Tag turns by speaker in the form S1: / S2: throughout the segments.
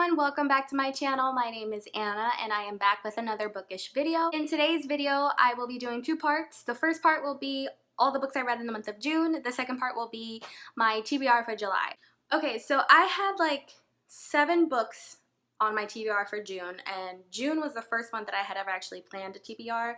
S1: everyone, welcome back to my channel. My name is Anna and I am back with another bookish video. In today's video, I will be doing two parts. The first part will be all the books I read in the month of June. The second part will be my TBR for July. Okay, so I had like 7 books on my TBR for June, and June was the first month that I had ever actually planned a TBR.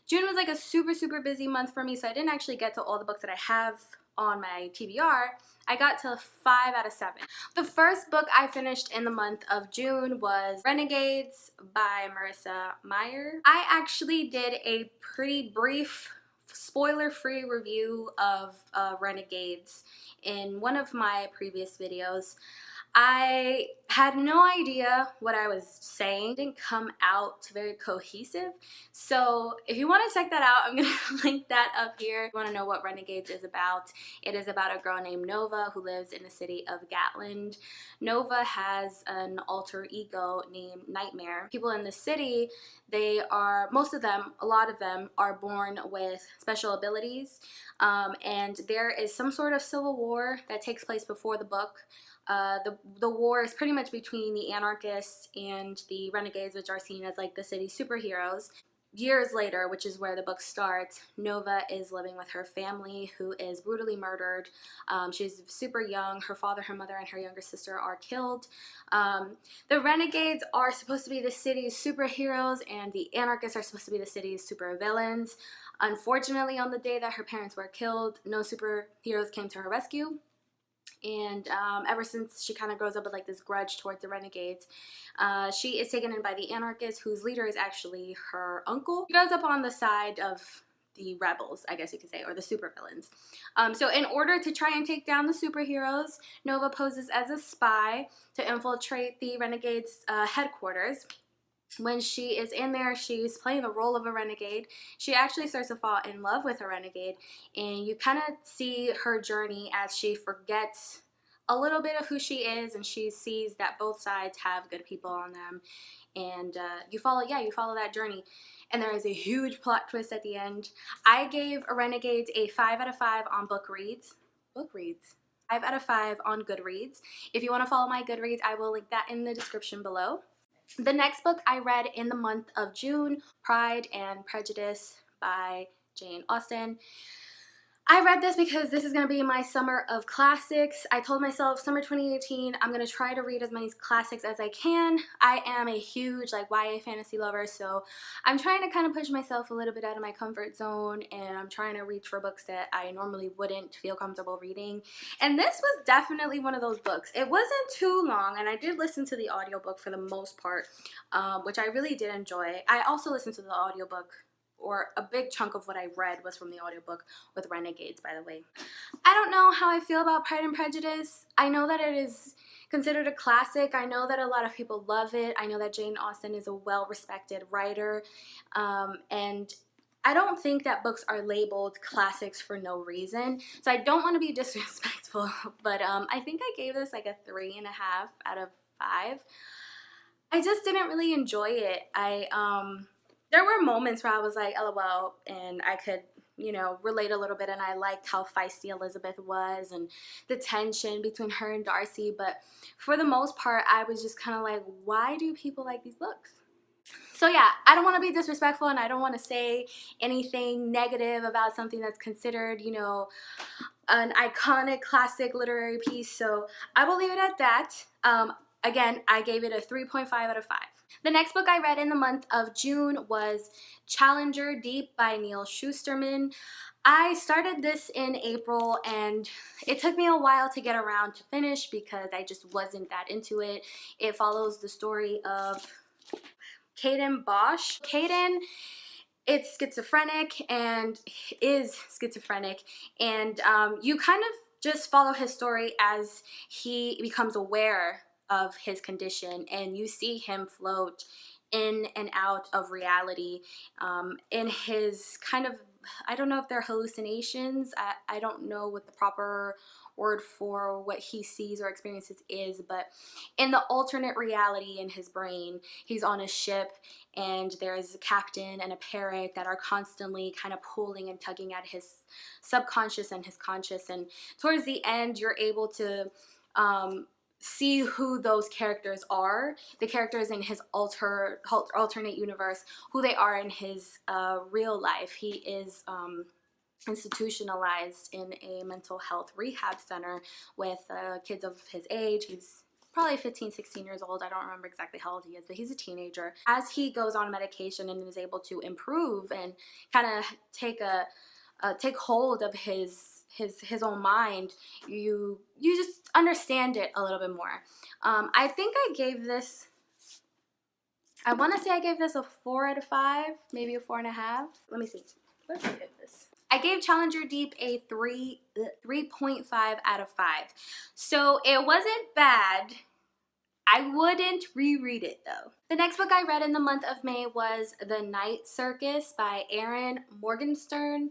S1: June was like a super busy month for me, so I didn't actually get to all the books that I have on my TBR. I got to 5 out of 7. The first book I finished in the month of June was Renegades by Marissa Meyer. I actually did a pretty brief spoiler-free review of Renegades in one of my previous videos. I had no idea what I was saying. It didn't come out very cohesive. So if you want to check that out, I'm going to link that up here. If you want to know what Renegades is about, it is about a girl named Nova who lives in the city of Gatland. Nova has an alter ego named Nightmare. People in the city, a lot of them are born with special abilities, and there is some sort of civil war that takes place before the book. The war is pretty much between the anarchists and the renegades, which are seen as like the city's superheroes. Years later, which is where the book starts, Nova is living with her family, who is brutally murdered. She's super young. Her father, her mother, and her younger sister are killed. The renegades are supposed to be the city's superheroes, and the anarchists are supposed to be the city's supervillains. Unfortunately, on the day that her parents were killed, no superheroes came to her rescue. And ever since, she kind of grows up with like this grudge towards the renegades. She is taken in by the anarchists, whose leader is actually her uncle. She goes up on the side of the rebels, I guess you could say, or the supervillains. So in order to try and take down the superheroes, Nova poses as a spy to infiltrate the renegades' headquarters. When she is in there, she's playing the role of a renegade. She actually starts to fall in love with a renegade, and you kind of see her journey as she forgets a little bit of who she is, and she sees that both sides have good people on them, and you follow that journey. And there is a huge plot twist at the end. I gave Renegades a 5 out of 5 on Bookreads. 5 out of 5 on Goodreads. If you want to follow my Goodreads, I will link that in the description below. The next book I read in the month of June, Pride and Prejudice by Jane Austen. I read this because this is going to be my summer of classics. I told myself summer 2018, I'm going to try to read as many classics as I can. I am a huge like YA fantasy lover, so I'm trying to kind of push myself a little bit out of my comfort zone, and I'm trying to reach for books that I normally wouldn't feel comfortable reading. And this was definitely one of those books. It wasn't too long, and I did listen to the audiobook for the most part, which I really did enjoy. I also listened to the audiobook, or a big chunk of what I read was from the audiobook with Renegades, by the way. I don't know how I feel about Pride and Prejudice. I know that it is considered a classic. I know that a lot of people love it. I know that Jane Austen is a well-respected writer, and I don't think that books are labeled classics for no reason. So I don't want to be disrespectful, but I think I gave this like a 3.5 out of 5. I just didn't really enjoy it. There were moments where I was like, LOL, and I could, relate a little bit, and I liked how feisty Elizabeth was and the tension between her and Darcy, but for the most part, I was just kind of like, why do people like these books? So yeah, I don't want to be disrespectful, and I don't want to say anything negative about something that's considered, an iconic classic literary piece, so I will leave it at that. Again, I gave it a 3.5 out of 5. The next book I read in the month of June was Challenger Deep by Neal Shusterman. I started this in April, and it took me a while to get around to finish because I just wasn't that into it. It follows the story of Caden Bosch. Caden is schizophrenic, and you kind of just follow his story as he becomes aware of his condition, and you see him float in and out of reality in his kind of, I don't know if they're hallucinations. I don't know what the proper word for what he sees or experiences is, but in the alternate reality in his brain, he's on a ship, and there's a captain and a parrot that are constantly kind of pulling and tugging at his subconscious and his conscious, and towards the end you're able to see who those characters are, the characters in his alternate universe, who they are in his real life. He is institutionalized in a mental health rehab center with kids of his age. He's probably 15, 16 years old. I don't remember exactly how old he is, but he's a teenager. As he goes on medication and is able to improve and kind of take hold of his own mind, you just understand it a little bit more. I think I gave this, I want to say I gave this a 4 out of 5, maybe a 4.5. Let me see. What did I give this? I gave Challenger Deep a 3.5 out of 5. So it wasn't bad. I wouldn't reread it though. The next book I read in the month of May was The Night Circus by Erin Morgenstern.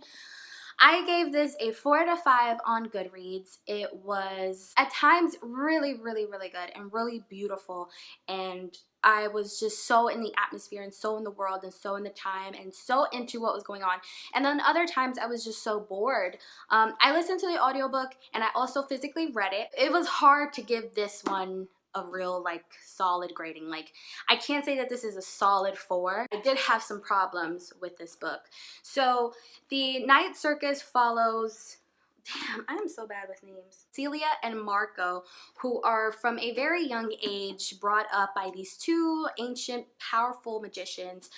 S1: I gave this a 4 out of 5 on Goodreads. It was at times really, really, really good and really beautiful, and I was just so in the atmosphere and so in the world and so in the time and so into what was going on. And then other times I was just so bored. I listened to the audiobook and I also physically read it. It was hard to give this one a real like solid grading. Like, I can't say that this is a solid 4. I did have some problems with this book. So the Night Circus follows, damn, I am so bad with names, Celia and Marco, who are from a very young age brought up by these two ancient, powerful magicians,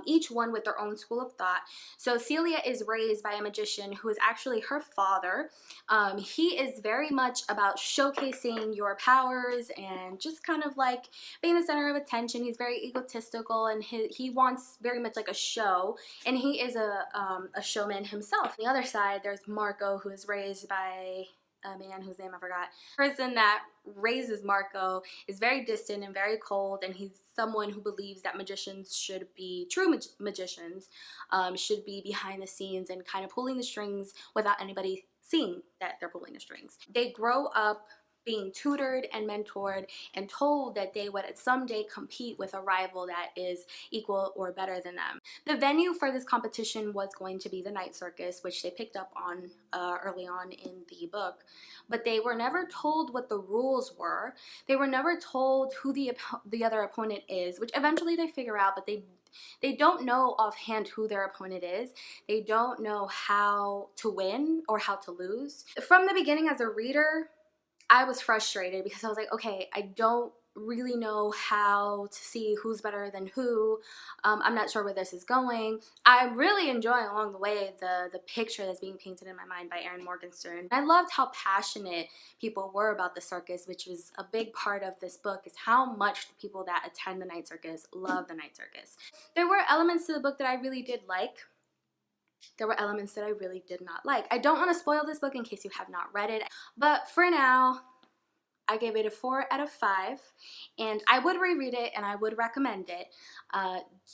S1: each one with their own school of thought. So Celia is raised by a magician who is actually her father. He is very much about showcasing your powers and just kind of like being the center of attention. He's very egotistical and he wants very much like a show, and he is a showman himself. On the other side, there's Marco, who is raised by a man whose name I forgot. The person that raises Marco is very distant and very cold, and he's someone who believes that magicians should be, true magicians, should be behind the scenes and kind of pulling the strings without anybody seeing that they're pulling the strings. They grow up being tutored and mentored and told that they would someday compete with a rival that is equal or better than them. The venue for this competition was going to be the Night Circus, which they picked up on early on in the book, but they were never told what the rules were. They were never told who the other opponent is, which eventually they figure out, but they don't know offhand who their opponent is. They don't know how to win or how to lose. From the beginning, as a reader, I was frustrated because I was like, okay, I don't really know how to see who's better than who. I'm not sure where this is going. I'm really enjoying along the way the picture that's being painted in my mind by Erin Morgenstern. I loved how passionate people were about the circus, which was a big part of this book, is how much the people that attend the Night Circus love the Night Circus. There were elements to the book that I really did like. There were elements that I really did not like. I don't want to spoil this book in case you have not read it, but for now, I gave it a 4 out of 5, and I would reread it and I would recommend it,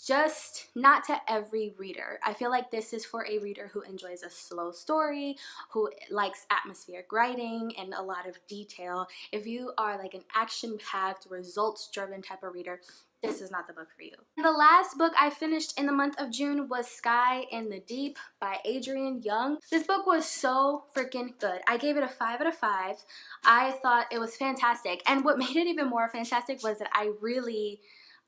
S1: just not to every reader. I feel like this is for a reader who enjoys a slow story, who likes atmospheric writing and a lot of detail. If you are like an action-packed, results-driven type of reader, this is not the book for you. The last book I finished in the month of June was Sky in the Deep by Adrienne Young. This book was so freaking good. I gave it a 5 out of 5. I thought it was fantastic. And what made it even more fantastic was that I really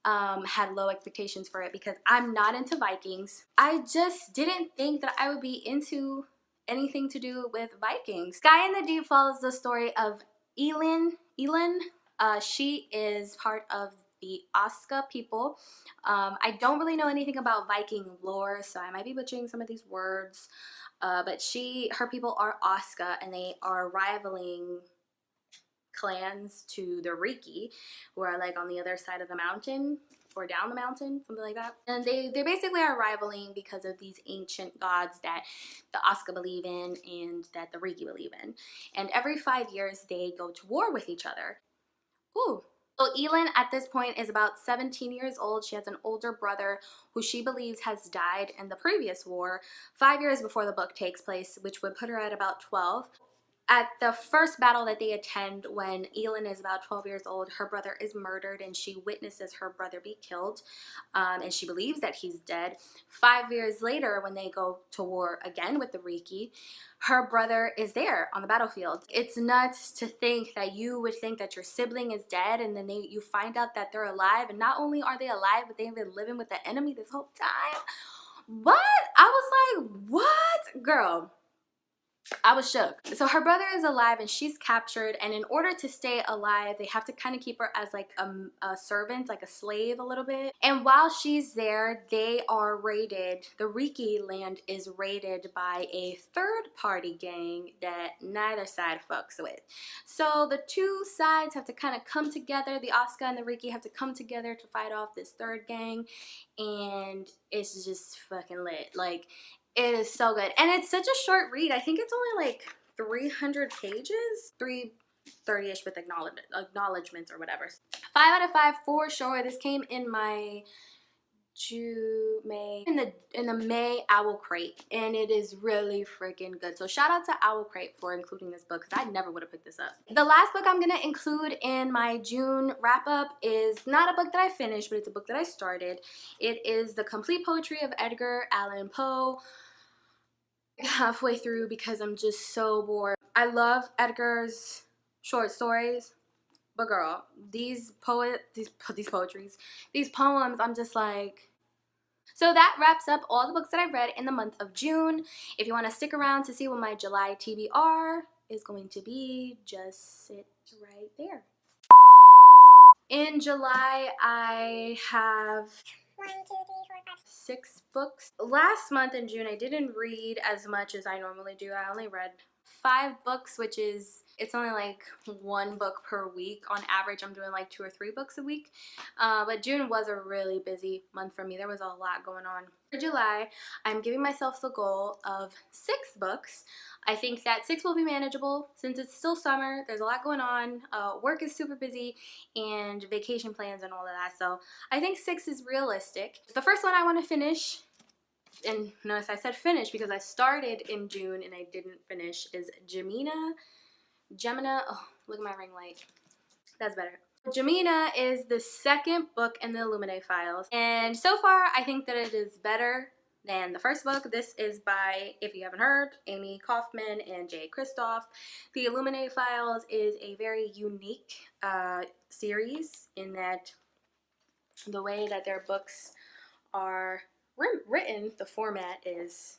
S1: had low expectations for it because I'm not into Vikings. I just didn't think that I would be into anything to do with Vikings. Sky in the Deep follows the story of Elin. She is part of the Oska people. I don't really know anything about Viking lore, so I might be butchering some of these words, but her people are Oska, and they are rivaling clans to the Riki, who are like on the other side of the mountain or down the mountain, something like that. And they basically are rivaling because of these ancient gods that the Oska believe in and that the Riki believe in. And every 5 years they go to war with each other. Ooh. So Elin at this point is about 17 years old. She has an older brother who she believes has died in the previous war 5 years before the book takes place, which would put her at about 12. at the first battle that they attend, when Elin is about 12 years old, her brother is murdered and she witnesses her brother be killed, and she believes that he's dead. 5 years later, when they go to war again with the Riki, her brother is there on the battlefield. It's nuts to think that you would think that your sibling is dead, and then you find out that they're alive, and not only are they alive, but they've been living with the enemy this whole time. What? I was like, what? Girl, I was shook. So her brother is alive and she's captured, and in order to stay alive, they have to kind of keep her as like a servant, like a slave a little bit. And while she's there, they are raided. The Riki land is raided by a third-party gang that neither side fucks with. So the two sides have to kind of come together. The Asuka and the Riki have to come together to fight off this third gang, and it's just fucking lit. Like, it is so good. And it's such a short read. I think it's only like 300 pages. 330-ish with acknowledgements or whatever. 5 out of 5 for sure. This came in my in the May Owl Crate, and it is really freaking good. So shout out to Owl Crate for including this book, because I never would have picked this up. The last book I'm gonna include in my June wrap up is not a book that I finished, but it's a book that I started. It is The Complete Poetry of Edgar Allan Poe. Halfway through because I'm just so bored. I love Edgar's short stories, but girl, these poems, I'm just like. So that wraps up all the books that I read in the month of June. If you want to stick around to see what my July TBR is going to be, just sit right there. In July, I have 1, 2, 3, 4, 5, 6 books. Last month in June, I didn't read as much as I normally do. I only read 5 books, which is, it's only like 1 book per week. On average, I'm doing like 2 or 3 books a week. But June was a really busy month for me. There was a lot going on. For July, I'm giving myself the goal of 6 books. I think that 6 will be manageable since it's still summer. There's a lot going on. Work is super busy, and vacation plans and all of that. So I think 6 is realistic. The first one I want to finish, and notice I said finish because I started in June and I didn't finish, is Gemina. Oh, look at my ring light. That's better. Gemina is the second book in the Illuminae files, and so far I think that it is better than the first book. This is by, if you haven't heard, Amy Kaufman and Jay Kristoff. The Illuminae files is a very unique series in that the way that their books are written, the format is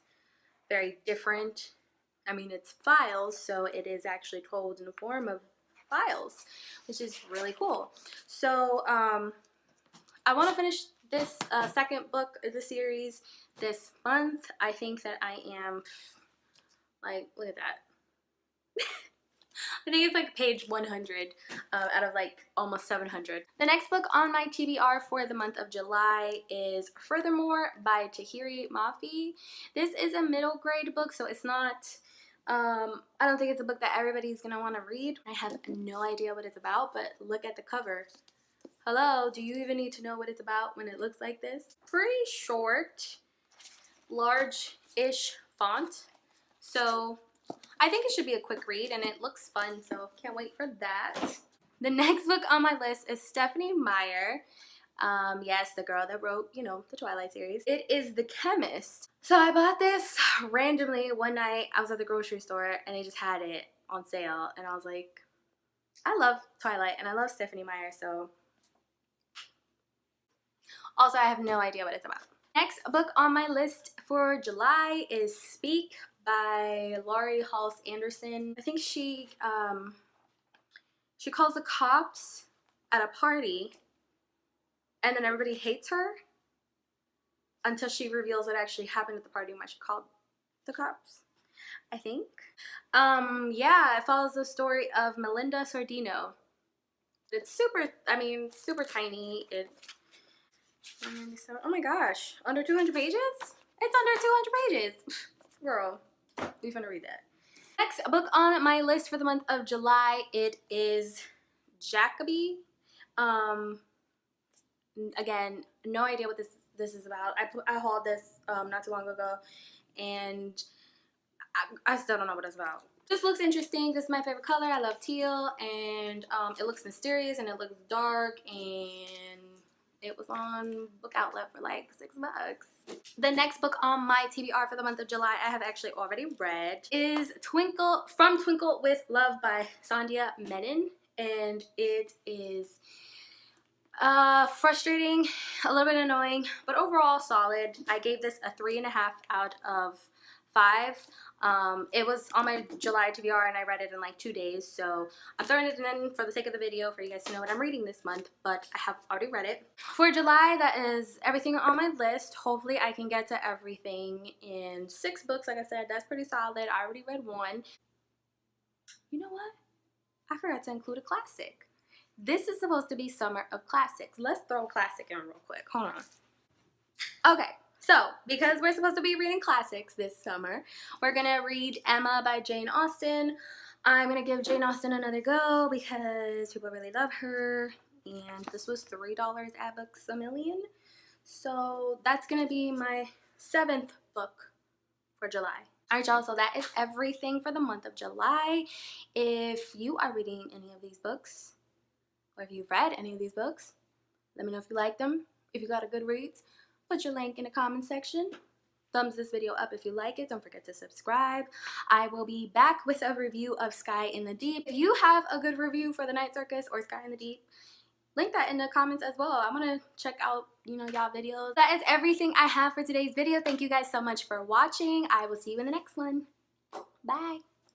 S1: very different. I mean, it's files, so it is actually told in the form of files, which is really cool. So I want to finish this second book of the series this month. I think that I am, like, look at that. I think it's like page 100 out of like almost 700. The next book on my TBR for the month of July is Furthermore by Tahiri Mafi. This is a middle grade book, so it's not, I don't think it's a book that everybody's gonna want to read. I have no idea what it's about, but look at the cover. Hello, do you even need to know what it's about when it looks like this? Pretty short, large-ish font, so I think it should be a quick read, and it looks fun, so can't wait for that. The next book on my list is Stephenie Meyer. Yes, the girl that wrote, you know, the Twilight series. It is The Chemist. So I bought this randomly one night. I was at the grocery store, and they just had it on sale, and I was like, I love Twilight, and I love Stephenie Meyer, so. Also, I have no idea what it's about. Next book on my list for July is Speak by Laurie Halse Anderson. I think she calls the cops at a party, and then everybody hates her until she reveals what actually happened at the party and why she called the cops, I think. Yeah, it follows the story of Melinda Sordino. It's super tiny. Oh my gosh, under 200 pages? It's under 200 pages. Girl, we finna read that. Next book on my list for the month of July, it is Jacoby. Again, no idea what this is about. I hauled this not too long ago, and I still don't know what it's about. This looks interesting. This is my favorite color. I love teal, and it looks mysterious and it looks dark, and it was on Book Outlet for like $6. The next book on my TBR for the month of July I have actually already read is Twinkle with Love by Sandhya Menon, and it is frustrating, a little bit annoying, but overall solid. I gave this a 3.5 out of 5. It was on my July TBR and I read it in like 2 days, so I'm throwing it in for the sake of the video for you guys to know what I'm reading this month, but I have already read it. For July, that is everything on my list. Hopefully I can get to everything in 6 books. Like I said, that's pretty solid. I already read 1. You know what? I forgot to include a classic. This is supposed to be summer of classics. Let's throw a classic in real quick. Hold on. Okay. So, because we're supposed to be reading classics this summer, we're going to read Emma by Jane Austen. I'm going to give Jane Austen another go because people really love her. And this was $3 at Books A Million. So, that's going to be my 7th book for July. Alright y'all, so that is everything for the month of July. If you are reading any of these books, or if you've read any of these books, let me know if you like them. If you got a good reads, put your link in the comment section. Thumbs this video up if you like it. Don't forget to subscribe. I will be back with a review of Sky in the Deep. If you have a good review for the Night Circus or Sky in the Deep, link that in the comments as well. I want to check out, y'all videos. That is everything I have for today's video. Thank you guys so much for watching. I will see you in the next one. Bye.